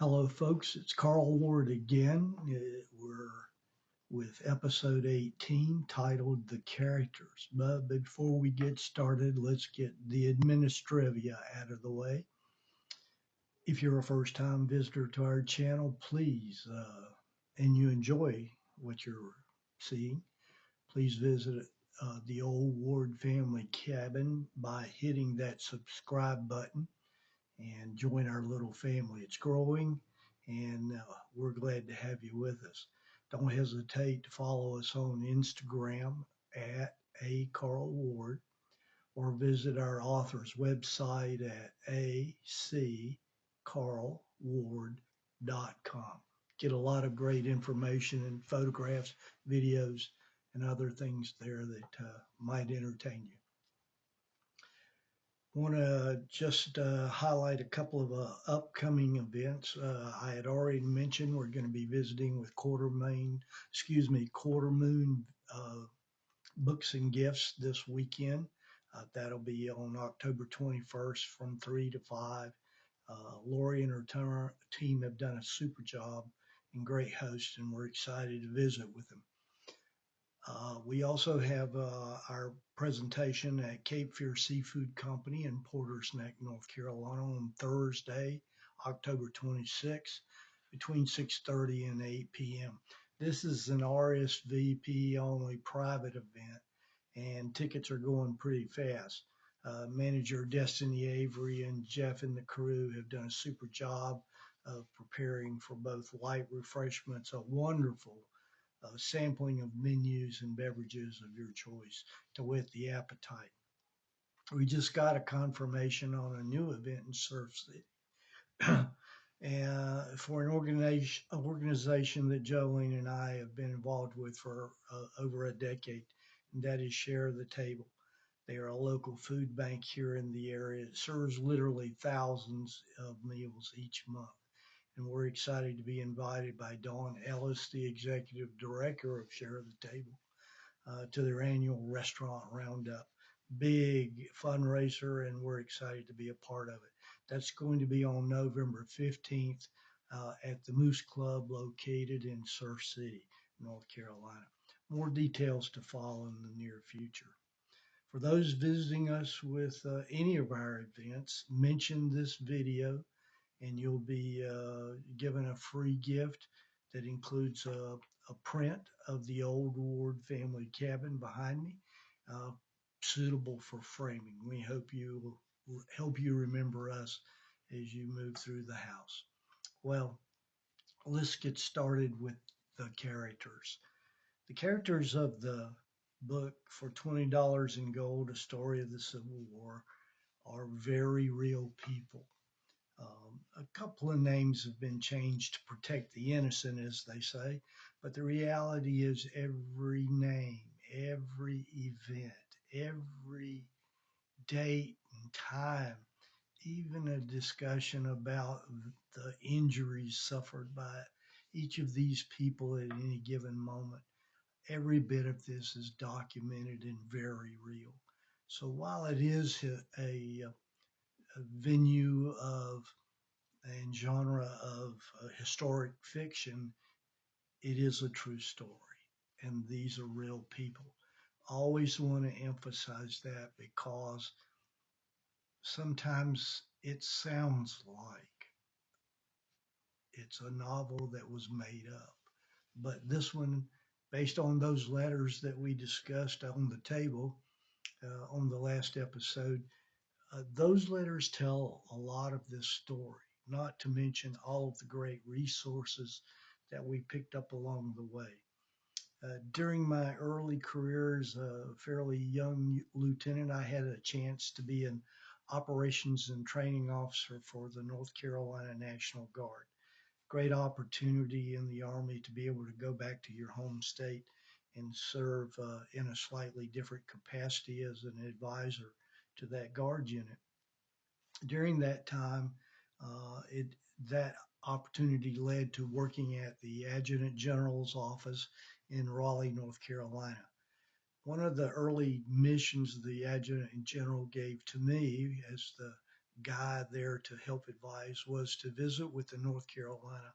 Hello, folks. It's Carl Ward again. We're with episode 18 titled The Characters. But before we get started, let's get the administrivia out of the way. If you're a first time visitor to our channel, please, and you enjoy what you're seeing, please visit the Old Ward Family Cabin by hitting that subscribe button and join our little family. It's growing, and we're glad to have you with us. Don't hesitate to follow us on Instagram at A Carl Ward or visit our author's website at accarlward.com. Get a lot of great information and photographs, videos, and other things there that might entertain you. Want to just highlight a couple of upcoming events. I had already mentioned we're going to be visiting with Quarter Moon Books and Gifts this weekend. That'll be on October 21st from 3 to 5. Lori and her team have done a super job and great host, and we're excited to visit with them. We also have our presentation at Cape Fear Seafood Company in Porter's Neck, North Carolina on Thursday, October 26th between 6:30 and 8 p.m. This is an RSVP only private event and tickets are going pretty fast. Manager Destiny Avery and Jeff and the crew have done a super job of preparing for both light refreshments, a wonderful sampling of menus and beverages of your choice to whet the appetite. We just got a confirmation on a new event in Surf City for an organization that Jolene and I have been involved with for over a decade, and that is Share the Table. They are a local food bank here in the area. It serves literally thousands of meals each month. And we're excited to be invited by Dawn Ellis, the executive director of Share the Table, to their annual restaurant roundup. Big fundraiser, and we're excited to be a part of it. That's going to be on November 15th at the Moose Club located in Surf City, North Carolina. More details to follow in the near future. For those visiting us with any of our events, mention this video and you'll be given a free gift that includes a print of the Old Ward family cabin behind me, uh, suitable for framing. We hope you will help you remember us as you move through the house. Well, let's get started with the characters. The characters of the book for $20 in Gold, A Story of the Civil War, are very real people. A couple of names have been changed to protect the innocent, as they say, but the reality is every name, every event, every date and time, even a discussion about the injuries suffered by each of these people at any given moment, every bit of this is documented and very real. So while it is a venue of and genre of historic fiction, it is a true story. And these are real people. I always want to emphasize that because sometimes it sounds like it's a novel that was made up. But this one, based on those letters that we discussed on the table on the last episode, those letters tell a lot of this story, not to mention all of the great resources that we picked up along the way. During my early career as a fairly young lieutenant, I had a chance to be an operations and training officer for the North Carolina National Guard. Great opportunity in the Army to be able to go back to your home state and serve in a slightly different capacity as an advisor to that Guard unit. During that time, that opportunity led to working at the Adjutant General's office in Raleigh, North Carolina. One of the early missions the Adjutant General gave to me as the guy there to help advise was to visit with the North Carolina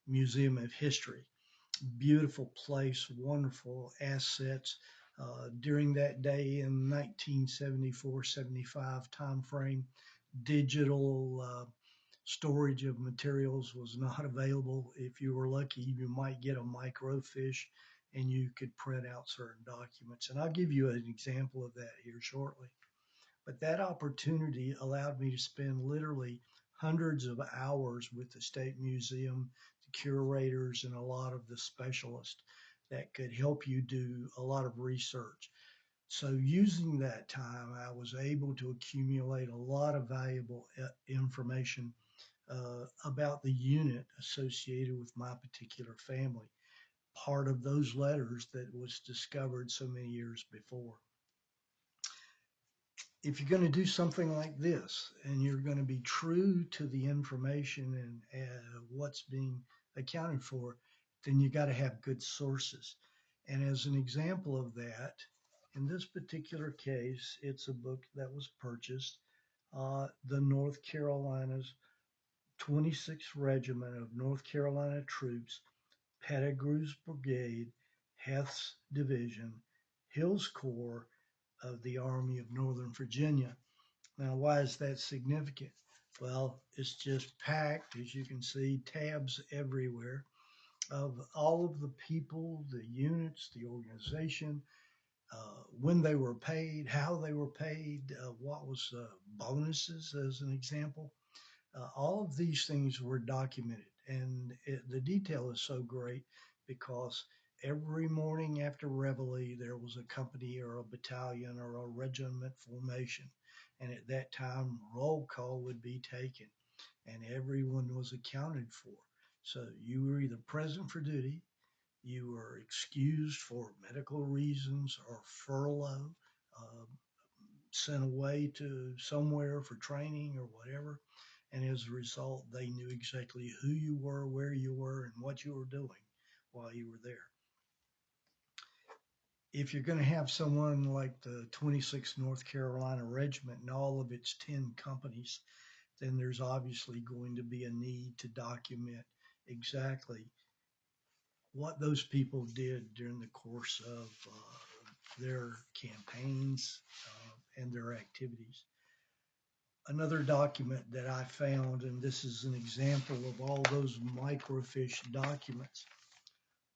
Museum of History. Beautiful place, wonderful assets. During that day in 1974-75 time frame, digital storage of materials was not available. If you were lucky, you might get a microfiche and you could print out certain documents. And I'll give you an example of that here shortly. But that opportunity allowed me to spend literally hundreds of hours with the State Museum, the curators, and a lot of the specialists that could help you do a lot of research. So, using that time, I was able to accumulate a lot of valuable information about the unit associated with my particular family, part of those letters that was discovered so many years before. If you're going to do something like this and you're going to be true to the information and what's being accounted for, then you got to have good sources. And as an example of that, in this particular case, it's a book that was purchased, the North Carolina's 26th Regiment of North Carolina Troops, Pettigrew's Brigade, Heth's Division, Hill's Corps of the Army of Northern Virginia. Now, why is that significant? Well, it's just packed, as you can see, tabs everywhere of all of the people, the units, the organization, when they were paid, how they were paid, what was bonuses, as an example. All of these things were documented, and the detail is so great because every morning after Reveille, there was a company or a battalion or a regiment formation. And at that time, roll call would be taken, and everyone was accounted for. So you were either present for duty, you were excused for medical reasons or furlough, uh, sent away to somewhere for training or whatever. And as a result, they knew exactly who you were, where you were, and what you were doing while you were there. If you're going to have someone like the 26th North Carolina Regiment and all of its 10 companies, then there's obviously going to be a need to document exactly what those people did during the course of their campaigns and their activities. Another document that I found, and this is an example of all those microfiche documents,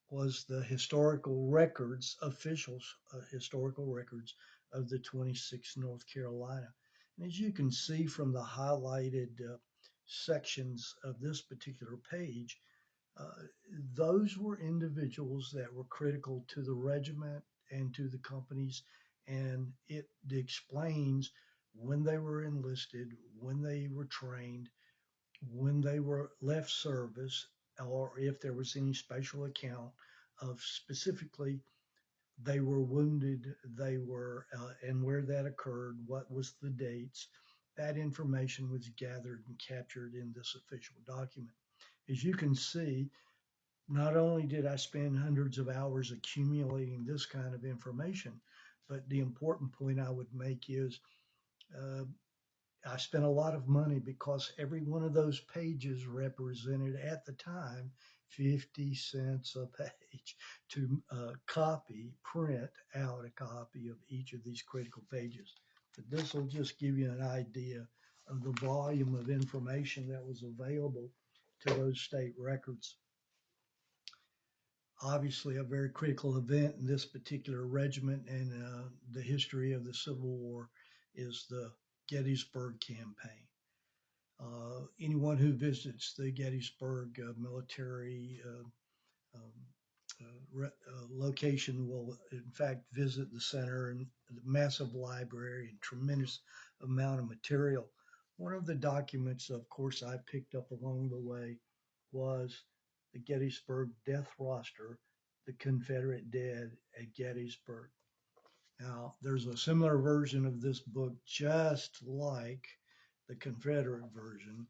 was the historical records, officials' historical records of the 26th North Carolina. And as you can see from the highlighted sections of this particular page, uh, those were individuals that were critical to the regiment and to the companies, and it explains when they were enlisted, when they were trained, when they were left service, or if there was any special account of specifically they were wounded, they were, and where that occurred, what was the dates. That information was gathered and captured in this official document. As you can see, not only did I spend hundreds of hours accumulating this kind of information, but the important point I would make is uh, I spent a lot of money because every one of those pages represented at the time 50 cents a page to print out a copy of each of these critical pages. But this will just give you an idea of the volume of information that was available to those state records. Obviously, a very critical event in this particular regiment and the history of the Civil War is the Gettysburg Campaign. Anyone who visits the Gettysburg military um, location will, in fact, visit the center and the massive library and tremendous amount of material. One of the documents, of course, I picked up along the way was the Gettysburg death roster, the Confederate dead at Gettysburg. Now, there's a similar version of this book, just like the Confederate version,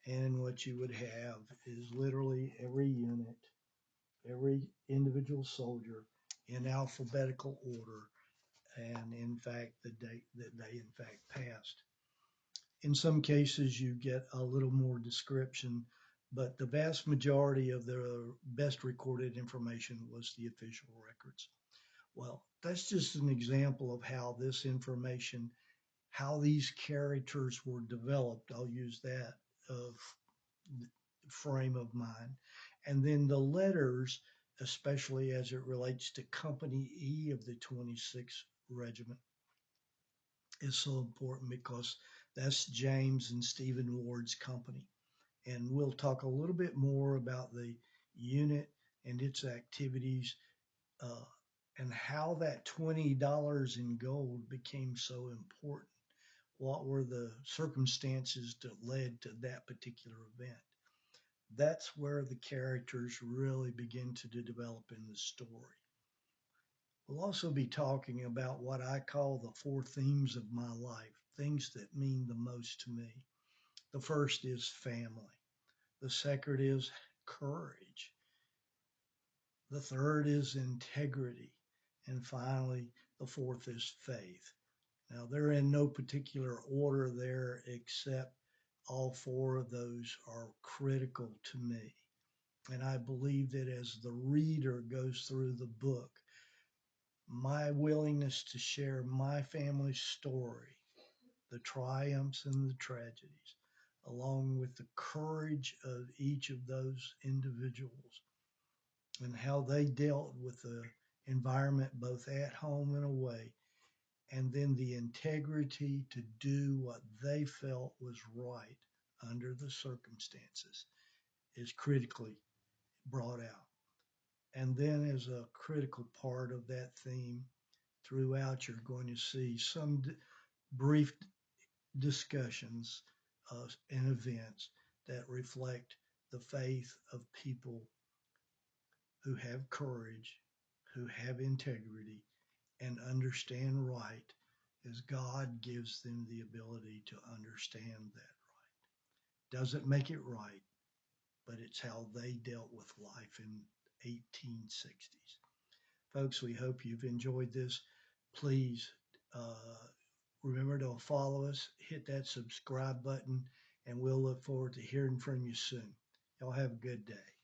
and what you would have is literally every unit, every individual soldier in alphabetical order, and in fact, the date that they in fact passed. In some cases, you get a little more description, but the vast majority of the best recorded information was the official records. Well, that's just an example of how this information, how these characters were developed. I'll use that frame of mind. And then the letters, especially as it relates to Company E of the 26th Regiment, is so important because that's James and Stephen Ward's company. And we'll talk a little bit more about the unit and its activities, uh, and how that $20 in gold became so important. What were the circumstances that led to that particular event? That's where the characters really begin to develop in the story. We'll also be talking about what I call the four themes of my life, things that mean the most to me. The first is family. The second is courage. The third is integrity. And finally, the fourth is faith. Now, they're in no particular order there, except all four of those are critical to me. And I believe that as the reader goes through the book, my willingness to share my family's story, the triumphs and the tragedies, along with the courage of each of those individuals and how they dealt with the environment both at home and away, and then the integrity to do what they felt was right under the circumstances is critically brought out. And then, as a critical part of that theme, throughout, you're going to see some brief discussions and events that reflect the faith of people who have courage, who have integrity, and understand right as God gives them the ability to understand that right. Doesn't make it right, but it's how they dealt with life in 1860s. Folks, we hope you've enjoyed this. Please remember to follow us, hit that subscribe button, and we'll look forward to hearing from you soon. Y'all have a good day.